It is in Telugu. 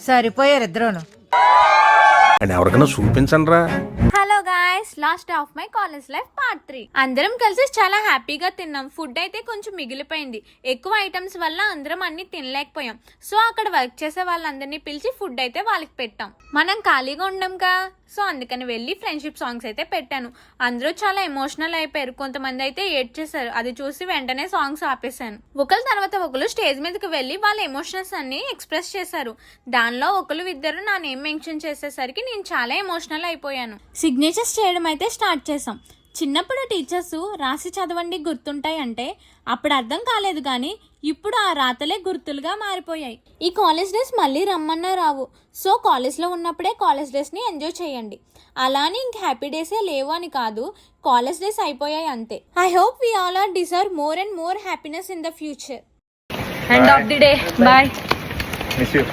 సరిపోయారు ఇద్దరును. అండ్ ఎవరికైనా చూపించండి రా. Hello guys, last day of my college life part 3. అందరం కలిసి చాలా హ్యాపీగా తిన్నాం. ఫుడ్ అయితే కొంచెం మిగిలిపోయింది. ఎక్కువ ఐటమ్స్ వల్ల అందరం అన్ని తినలేకపోయాం. సో అక్కడ వర్క్ చేసే వాళ్ళందరినీ పిలిచి ఫుడ్ అయితే వాళ్ళకి పెట్టాం. మనం ఖాళీగా ఉండంగా, సో అందుకని వెళ్ళి ఫ్రెండ్షిప్ సాంగ్స్ అయితే పెట్టాను. అందరూ చాలా ఎమోషనల్ అయిపోయారు. కొంతమంది అయితే ఏడ్చేశారు. అది చూసి వెంటనే సాంగ్స్ ఆపేశాను. ఒకరి తర్వాత ఒకరు స్టేజ్ మీదకి వెళ్ళి వాళ్ళ ఎమోషనల్స్ అన్ని ఎక్స్ప్రెస్ చేశారు. దానిలో ఇద్దరు నా నేమ్ మెన్షన్ చేసేసరికి నేను చాలా ఎమోషనల్ అయిపోయాను. సిగ్నేచర్స్ చేయడం అయితే స్టార్ట్ చేసాం. చిన్నప్పుడు టీచర్స్ రాసి చదవండి గుర్తుంటాయి అంటే అప్పుడు అర్థం కాలేదు, కానీ ఇప్పుడు ఆ రాతలే గుర్తులుగా మారిపోయాయి. ఈ కాలేజ్ డేస్ మళ్ళీ రమ్మన్నా రావు. సో కాలేజ్లో ఉన్నప్పుడే కాలేజ్ డేస్ని ఎంజాయ్ చేయండి. అలానే ఇంక హ్యాపీ డేసే లేవు అని కాదు, కాలేజ్ డేస్ అయిపోయాయి అంతే. I hope we all are deserve more and more happiness in the future. End of the day. Bye. Miss you.